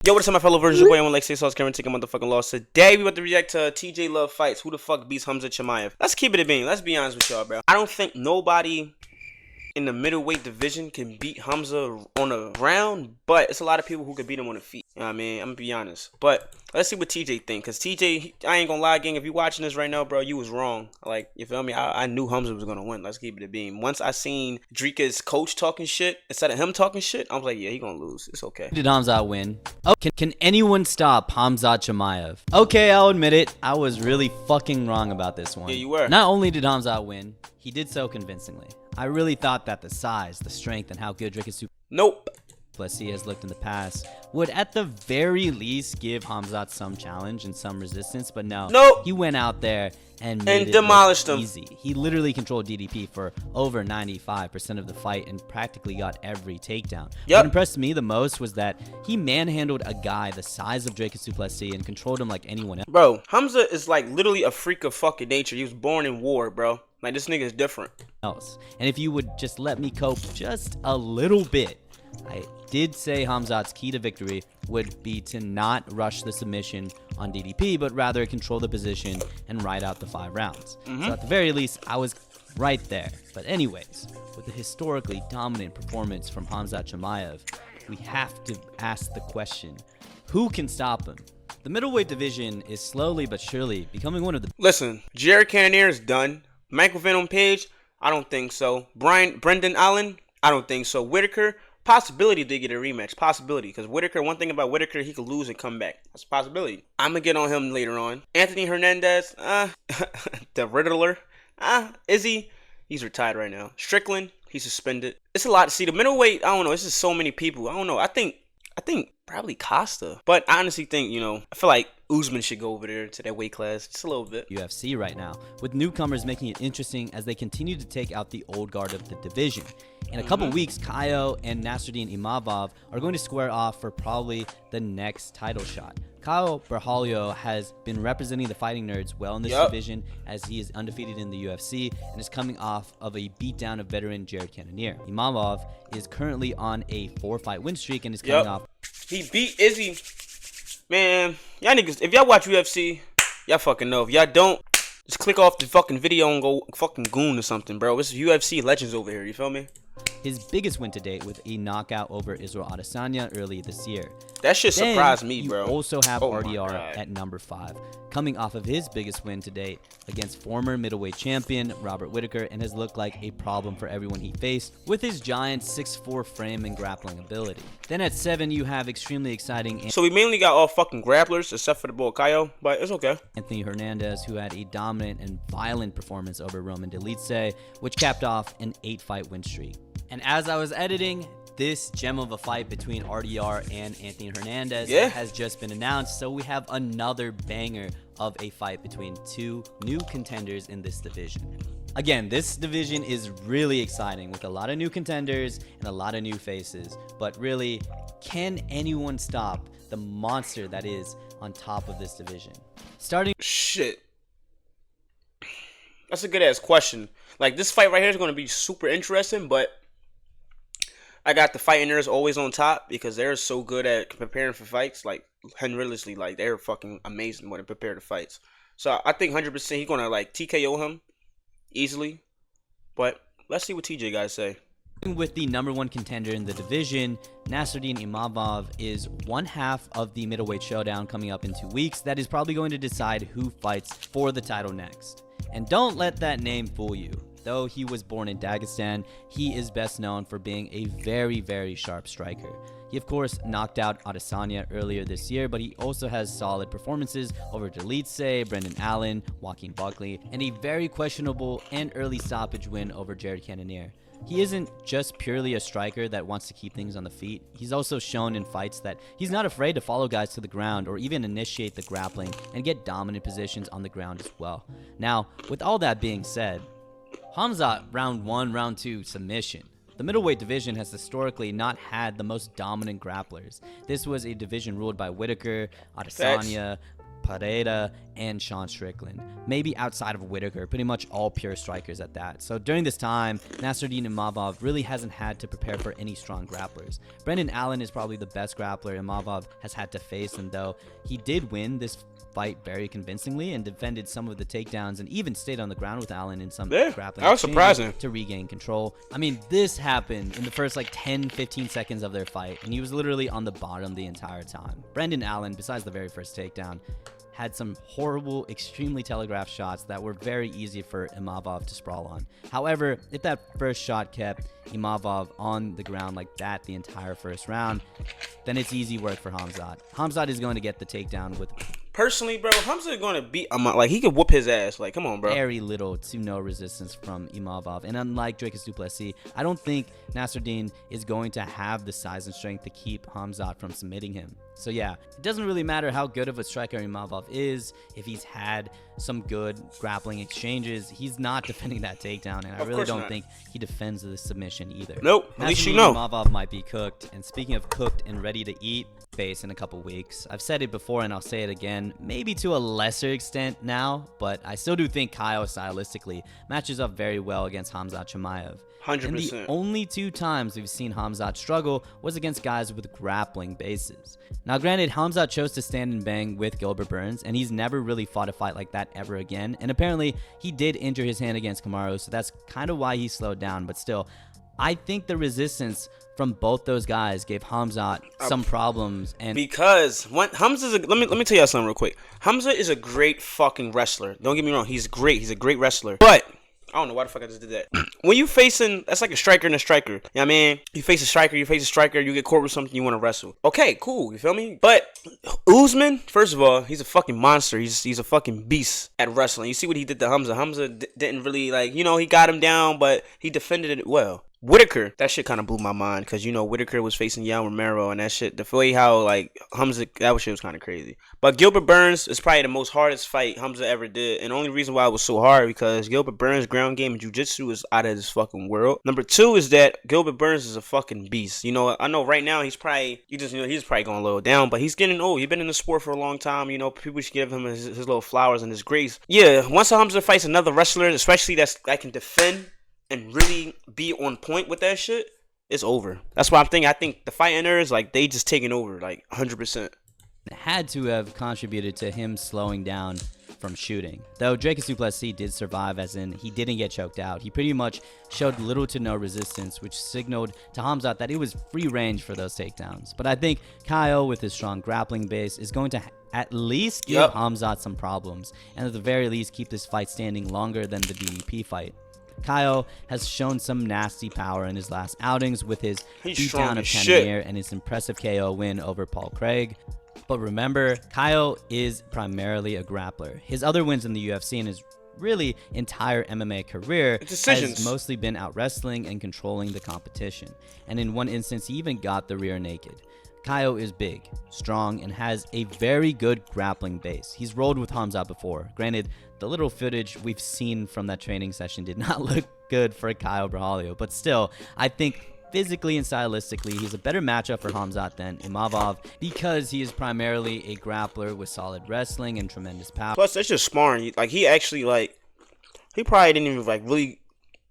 Yo, what's up, my fellow versions? Your boy, I'm Alexei Sauce Cameron taking motherfucking loss. Today, we about to react to TJ Love Fights. Who the fuck beats Khamzat Chimaev? Let's keep it a bean. Let's be honest with y'all, bro. I don't think nobody in the middleweight division can beat Khamzat on a round, but it's a lot of people who can beat him on the feet. You know what I mean? I'm gonna be honest. But let's see what TJ think. Cause TJ, I ain't gonna lie, gang. If you watching this right now, bro, you was wrong. Like, you feel me? I knew Khamzat was gonna win. Let's keep it a beam. Once I seen Drika's coach talking shit instead of him talking shit, I was like, yeah, he gonna lose. It's okay. Did Khamzat win? Oh, can anyone stop Khamzat Chimaev? Okay, I'll admit it. I was really fucking wrong about this one. Yeah, you were. Not only did Khamzat win, he did so convincingly. I really thought that the size, the strength, and how good Drika's Nope. Plessis has looked in the past would at the very least give Khamzat some challenge and some resistance, but no. Nope. He went out there and made it demolished him. easy. He literally controlled DDP for over 95% of the fight and practically got every takedown. Yep. What impressed me the most was that he manhandled a guy the size of Drika Plessis and controlled him like anyone else. Bro, Khamzat is like literally a freak of fucking nature. He was born in war, bro. Like, this nigga is different. And if you would just let me cope just a little bit, I did say Khamzat's key to victory would be to not rush the submission on DDP, but rather control the position and ride out the 5 rounds. So at the very least, I was right there. But anyways, with the historically dominant performance from Khamzat Chimaev, we have to ask the question, who can stop him? The middleweight division is slowly but surely becoming one of the... Listen, Jared Cannonier is done. Michael Venom Page, I don't think so. Brendan Allen, I don't think so. Whitaker, possibility they get a rematch. Possibility. Because Whitaker, one thing about Whitaker, he could lose and come back. That's a possibility. I'm going to get on him later on. Anthony Hernandez, the Riddler. Is he? He's retired right now. Strickland, he's suspended. It's a lot to see. The middleweight, I don't know. It's just so many people. I don't know. I think probably Costa. But I honestly think, I feel like Usman should go over there to that weight class just a little bit. UFC right now, with newcomers making it interesting as they continue to take out the old guard of the division. In a couple weeks, Caio and Nasruddin Imavov are going to square off for probably the next title shot. Caio Berrojallo has been representing the Fighting Nerds well in this division as he is undefeated in the UFC and is coming off of a beatdown of veteran Jared Cannonier. Imavov is currently on a 4-fight win streak and is coming off... He beat Izzy. Man, y'all niggas, if y'all watch UFC, y'all fucking know. If y'all don't, just click off the fucking video and go fucking goon or something, bro. It's UFC legends over here, you feel me? His biggest win to date with a knockout over Israel Adesanya early this year. That shit surprised me, bro. You also have RDR at number 5, coming off of his biggest win to date against former middleweight champion Robert Whitaker, and has looked like a problem for everyone he faced with his giant 6'4" frame and grappling ability. Then at 7, you have extremely exciting... So we mainly got all fucking grapplers except for the boy Caio, but it's okay. Anthony Hernandez, who had a dominant and violent performance over Roman Dolidze, which capped off an 8-fight win streak. And as I was editing, this gem of a fight between RDR and Anthony Hernandez has just been announced, so we have another banger of a fight between 2 new contenders in this division. Again, this division is really exciting with a lot of new contenders and a lot of new faces, but really, can anyone stop the monster that is on top of this division? Shit. That's a good ass question. Like, this fight right here is going to be super interesting, but I got the Fighting Nerds always on top because they're so good at preparing for fights. Like, realistically, like, they're fucking amazing when they prepare the fights. So I think 100% he's going to, like, TKO him easily. But let's see what TJ guys say. With the number 1 contender in the division, Nasruddin Imavov is one half of the middleweight showdown coming up in 2 weeks. That is probably going to decide who fights for the title next. And don't let that name fool you. Though he was born in Dagestan, he is best known for being a very, very sharp striker. He, of course, knocked out Adesanya earlier this year, but he also has solid performances over Dolidze, Brendan Allen, Joaquin Buckley, and a very questionable and early stoppage win over Jared Cannonier. He isn't just purely a striker that wants to keep things on the feet. He's also shown in fights that he's not afraid to follow guys to the ground or even initiate the grappling and get dominant positions on the ground as well. Now, with all that being said, Khamzat round 1, round 2 submission. The middleweight division has historically not had the most dominant grapplers. This was a division ruled by Whitaker, Adesanya, Pereira, and Sean Strickland. Maybe outside of Whitaker, pretty much all pure strikers at that. So during this time, Nasruddin Imavov really hasn't had to prepare for any strong grapplers. Brendan Allen is probably the best grappler Imavov has had to face, and though he did win this fight very convincingly and defended some of the takedowns and even stayed on the ground with Allen in some grappling that was surprising to regain control. I mean, this happened in the first 10-15 seconds of their fight, and he was literally on the bottom the entire time. Brendan Allen, besides the very first takedown, had some horrible, extremely telegraphed shots that were very easy for Imavov to sprawl on. However, if that first shot kept Imavov on the ground like that the entire first round, then it's easy work for Khamzat. Khamzat is going to get the takedown with... Personally, bro, Khamzat is going to beat he could whoop his ass. Come on, bro. Very little to no resistance from Imavov. And unlike Dricus du Plessis, I don't think Nasruddin is going to have the size and strength to keep Khamzat from submitting him. So yeah, it doesn't really matter how good of a striker Imavov is. If he's had some good grappling exchanges, he's not defending that takedown. And I really don't think he defends the submission either. Nope, at least you know. Imavov might be cooked. And speaking of cooked and ready to eat, face in a couple weeks. I've said it before and I'll say it again, maybe to a lesser extent now, but I still do think Kyle stylistically matches up very well against Khamzat Chimaev. 100%. And the only two times we've seen Khamzat struggle was against guys with grappling bases. Now granted, Khamzat chose to stand and bang with Gilbert Burns, and he's never really fought a fight like that ever again, and apparently he did injure his hand against Kamaru, so that's kind of why he slowed down, but still, I think the resistance from both those guys gave Khamzat some problems. And because Khamzat, let me tell you something real quick. Khamzat is a great fucking wrestler. Don't get me wrong, he's great. He's a great wrestler. But I don't know why the fuck I just did that. When you facing, that's like a striker and a striker. You know what I mean? You face a striker, you get caught with something, you want to wrestle. Okay, cool. You feel me? But Usman, first of all, he's a fucking monster. He's a fucking beast at wrestling. You see what he did to Khamzat. Khamzat didn't really he got him down, but he defended it well. Whitaker, that shit kind of blew my mind because, Whitaker was facing Yoel Romero and that shit, the way how, Khamzat, that shit was kind of crazy. But Gilbert Burns is probably the most hardest fight Khamzat ever did. And the only reason why it was so hard because Gilbert Burns' ground game and jiu-jitsu is out of this fucking world. Number two is that Gilbert Burns is a fucking beast. I know right now he's probably going a little down, but he's getting old. He's been in the sport for a long time. People should give him his little flowers and his grace. Yeah, once Khamzat fights another wrestler, especially that can defend and really be on point with that shit, it's over. That's why I think the fighting nerds, they just taking over, 100%. It had to have contributed to him slowing down from shooting. Though Dricus du Plessis did survive, as in he didn't get choked out. He pretty much showed little to no resistance, which signaled to Khamzat that it was free range for those takedowns. But I think Kyle, with his strong grappling base, is going to at least give Khamzat some problems, and at the very least keep this fight standing longer than the DDP fight. Kyle has shown some nasty power in his last outings with his beatdown of Cannonier and his impressive KO win over Paul Craig. But remember, Kyle is primarily a grappler. His other wins in the UFC and his really entire MMA career has mostly been out wrestling and controlling the competition. And in one instance, he even got the rear naked. Kyle is big, strong, and has a very good grappling base. He's rolled with Khamzat before. Granted, the little footage we've seen from that training session did not look good for Kyle Brahalio, but still, I think physically and stylistically, he's a better matchup for Khamzat than Imavov because he is primarily a grappler with solid wrestling and tremendous power. Plus, that's just sparring. He actually, he probably didn't even, really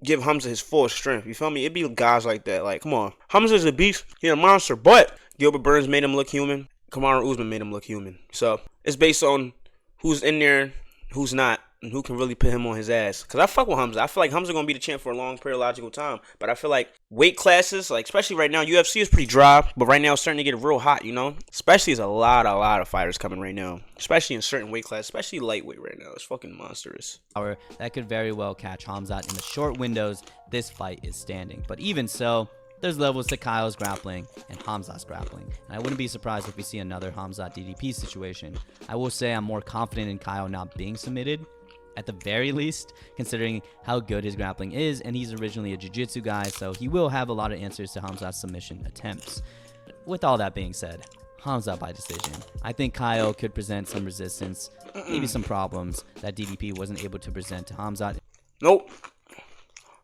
give Khamzat his full strength. You feel me? It'd be guys like that. Come on. Khamzat's a beast. He's a monster, but Gilbert Burns made him look human. Kamaru Usman made him look human. So it's based on who's in there, who's not, and who can really put him on his ass. Because I fuck with Khamzat. I feel like Khamzat going to be the champ for a long periodical time. But I feel like weight classes, especially right now, UFC is pretty dry. But right now it's starting to get real hot, Especially there's a lot of fighters coming right now. Especially in certain weight classes. Especially lightweight right now. It's fucking monstrous. That could very well catch Khamzat in the short windows this fight is standing. But even so, there's levels to Kyle's grappling and Khamzat's grappling, and I wouldn't be surprised if we see another Khamzat DDP situation. I will say I'm more confident in Kyle not being submitted, at the very least, considering how good his grappling is, and he's originally a jiu-jitsu guy, so he will have a lot of answers to Khamzat's submission attempts. With all that being said, Khamzat by decision. I think Kyle could present some resistance, maybe some problems that DDP wasn't able to present to Khamzat. Nope.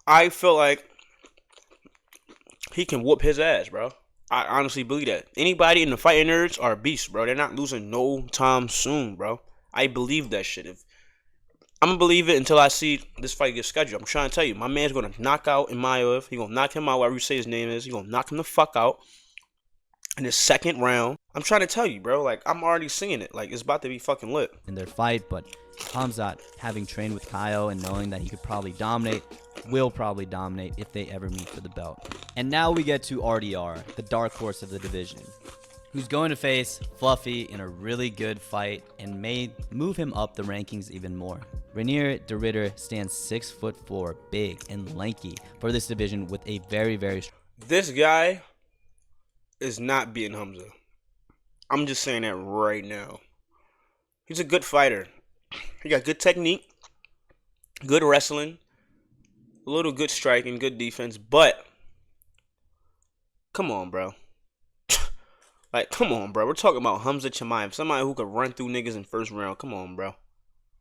I feel like he can whoop his ass, bro. I honestly believe that. Anybody in the fighting nerds are beasts, bro. They're not losing no time soon, bro. I believe that shit. If I'm gonna believe it until I see this fight get scheduled. I'm trying to tell you, my man's gonna knock out Chimaev. He gonna knock him out, whatever you say his name is. He gonna knock him the fuck out in the second round. I'm trying to tell you, bro. Like, I'm already seeing it. Like, it's about to be fucking lit in their fight. But Khamzat, having trained with Kyle and knowing that he could probably dominate, will probably dominate if they ever meet for the belt. And now we get to RDR, the dark horse of the division, who's going to face Fluffy in a really good fight and may move him up the rankings even more. Rainier de Ritter stands 6'4", big and lanky for this division with a very, very strong. This guy is not beating Hamza. I'm just saying that right now. He's a good fighter. He got good technique, good wrestling, a little good striking, good defense, but come on, bro. Like, come on, bro. We're talking about Khamzat Chimaev, somebody who could run through niggas in first round. Come on, bro.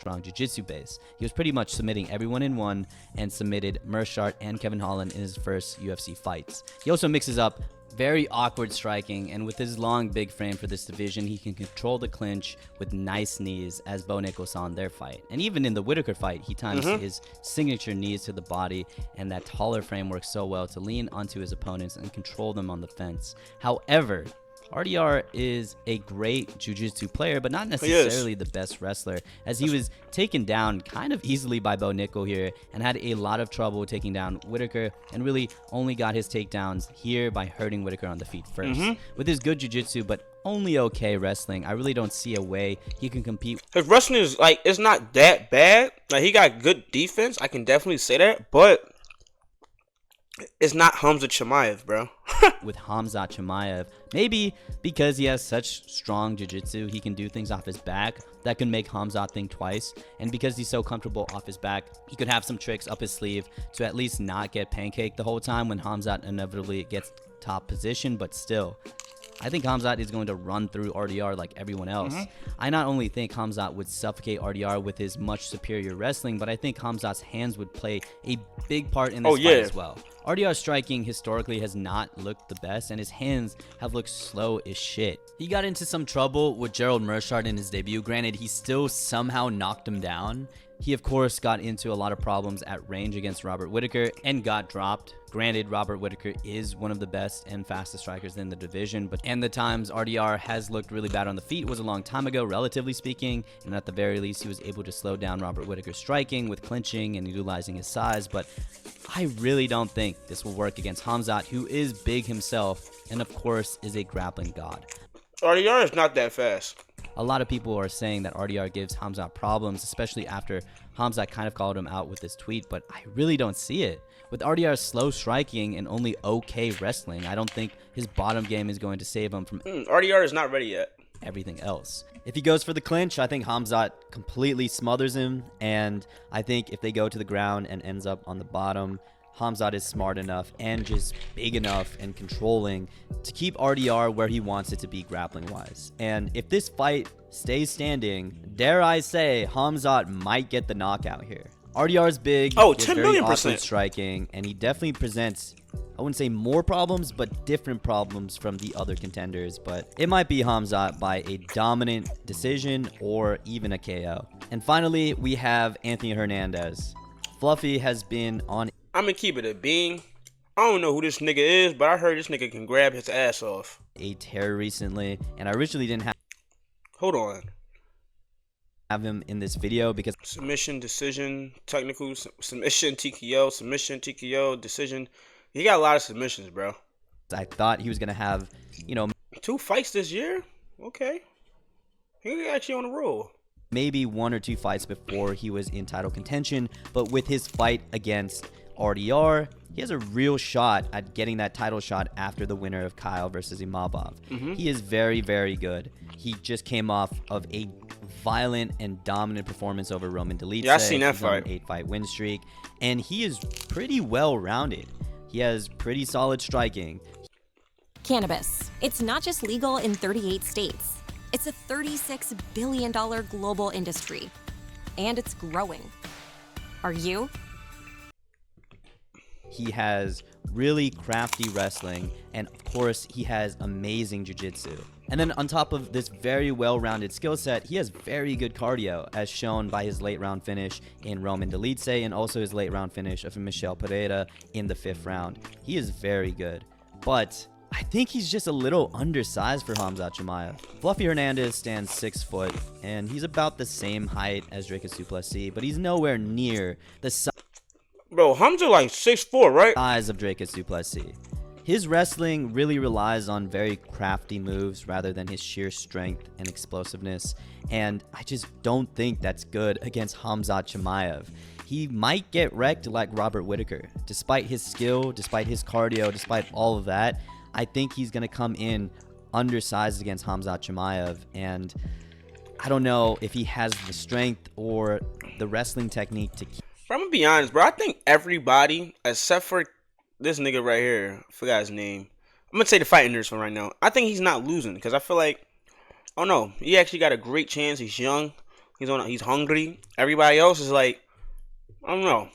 Strong jiu-jitsu base. He was pretty much submitting everyone in one and submitted Mershart and Kevin Holland in his first UFC fights. He also mixes up very awkward striking, and with his long, big frame for this division, he can control the clinch with nice knees, as Bo Nickal saw in their fight. And even in the Whitaker fight, he times his signature knees to the body, and that taller frame works so well to lean onto his opponents and control them on the fence. However, RDR is a great jiu-jitsu player, but not necessarily the best wrestler, as he was taken down kind of easily by Bo Nickal here and had a lot of trouble taking down Whitaker, and really only got his takedowns here by hurting Whitaker on the feet first. With his good jiu-jitsu but only okay wrestling, I really don't see a way he can compete. His wrestling is, like, it's not that bad. Like, he got good defense. I can definitely say that, but it's not Khamzat Chimaev, bro. With Khamzat Chimaev, maybe because he has such strong jiu-jitsu, he can do things off his back that can make Khamzat think twice. And because he's so comfortable off his back, he could have some tricks up his sleeve to at least not get pancaked the whole time when Khamzat inevitably gets top position. But still, I think Khamzat is going to run through RDR like everyone else. I not only think Khamzat would suffocate RDR with his much superior wrestling, but I think Khamzat's hands would play a big part in this fight as well. RDR's striking historically has not looked the best, and his hands have looked slow as shit. He got into some trouble with Gerald Mershart in his debut. Granted, he still somehow knocked him down. He, of course, got into a lot of problems at range against Robert Whitaker and got dropped. Granted, Robert Whitaker is one of the best and fastest strikers in the division, and the times RDR has looked really bad on the feet was a long time ago, relatively speaking, and at the very least, he was able to slow down Robert Whitaker's striking with clinching and utilizing his size. But I really don't think this will work against Khamzat, who is big himself and, of course, is a grappling god. RDR is not that fast. A lot of people are saying that RDR gives Khamzat problems, especially after Khamzat kind of called him out with this tweet, but I really don't see it. With RDR's slow striking and only okay wrestling, I don't think his bottom game is going to save him from RDR is not ready yet. Everything else. If he goes for the clinch, I think Khamzat completely smothers him, and I think if they go to the ground and ends up on the bottom, Khamzat is smart enough and just big enough and controlling to keep RDR where he wants it to be grappling-wise. And if this fight stays standing, dare I say, Khamzat might get the knockout here. RDR is big, 10 million percent striking, and he definitely presents, I wouldn't say more problems, but different problems from the other contenders. But it might be Khamzat by a dominant decision or even a KO. And finally, we have Anthony Hernandez. Fluffy has been on... I'm gonna keep it a being. I don't know who this nigga is, but I heard this nigga can grab his ass off. A tear recently, and I originally didn't have... Hold on. Have him in this video because... Submission, decision, technical, submission, TKO, submission, TKO, decision. He got a lot of submissions, bro. I thought he was gonna have, 2 fights this year? Okay. He actually on the roll. Maybe 1 or 2 fights before he was in title contention, but with his fight against RDR, he has a real shot at getting that title shot after the winner of Kyle versus Imavov. He is very, very good. He just came off of a violent and dominant performance over Roman Dolidze. Yeah, I seen that fight. An 8-fight win streak, and he is pretty well-rounded. He has pretty solid striking. Cannabis. It's not just legal in 38 states. It's a $36 billion global industry, and it's growing. Are you? He has really crafty wrestling, and of course, he has amazing jiu-jitsu. And then on top of this very well-rounded skill set, he has very good cardio, as shown by his late-round finish in Roman Delice and also his late-round finish of Michel Pereira in the 5th round. He is very good, but I think he's just a little undersized for Khamzat Chimaev. Fluffy Hernandez stands 6 foot, and he's about the same height as Dricus du Plessis, but he's nowhere near the Bro, Hamza like 6'4", right? size of Dricus du Plessis. His wrestling really relies on very crafty moves rather than his sheer strength and explosiveness, and I just don't think that's good against Khamzat Chimaev. He might get wrecked like Robert Whittaker. Despite his skill, despite his cardio, despite all of that, I think he's going to come in undersized against Khamzat Chimaev, and I don't know if he has the strength or the wrestling technique to keep. Bro, I'm gonna be honest, bro. I think everybody, except for this nigga right here, I forgot his name. I'm gonna say the fighting nurse for right now. I think he's not losing because I feel like, oh no, he actually got a great chance. He's young, he's hungry. Everybody else is like, I don't know.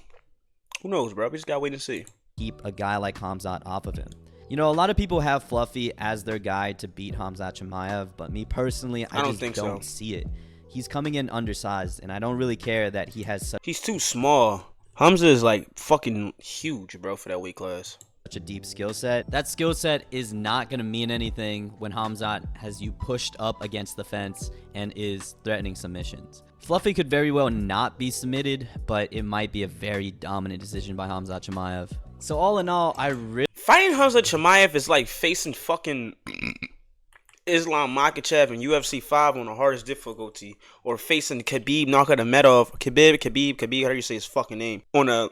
Who knows, bro? We just gotta wait and see. Keep a guy like Khamzat off of him. You know, a lot of people have Fluffy as their guy to beat Khamzat Chimaev, but me personally, I just don't see it. He's coming in undersized, and I don't really care that he has He's too small. Hamza is like fucking huge, bro, for that weight class. such a deep skill set. That skill set is not going to mean anything when Khamzat has you pushed up against the fence and is threatening submissions. Fluffy could very well not be submitted, but it might be a very dominant decision by Khamzat Chimaev. So all in all, I really... Fighting Khamzat Chimaev is like facing fucking Islam Makhachev in UFC 5 on the hardest difficulty, or facing Khabib Nurmagomedov, Khabib, how do you say his fucking name, on a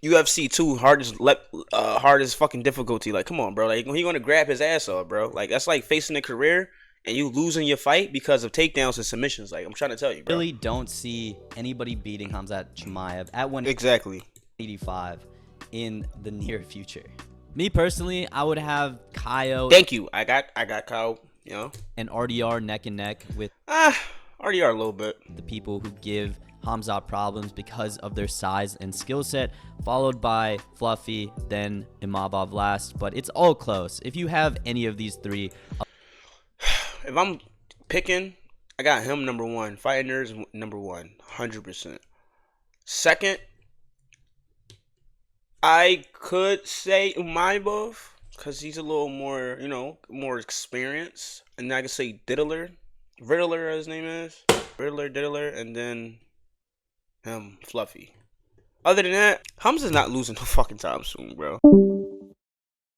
UFC 2 hardest fucking difficulty. Like, come on, bro. Like, he gonna grab his ass off, bro. Like, that's like facing a career and you losing your fight because of takedowns and submissions. Like, I'm trying to tell you, bro. really don't see anybody beating Khamzat Chimaev at 185 Exactly. in the near future. Me personally, I would have Kaio Thank you. I got Kyle, you know. and RDR neck and neck with Already are a little bit. the people who give Khamzat problems because of their size and skill set, followed by Fluffy, then Imavov last, but it's all close. If you have any of these three, If I'm picking, I got him number one. Fighting Nerds number one, 100%. Second, I could say Umaybov because he's a little more, you know, more experienced. And I could say Riddler, his name is. Riddler, and then Fluffy. Other than that, Hamza's not losing no fucking time soon, bro.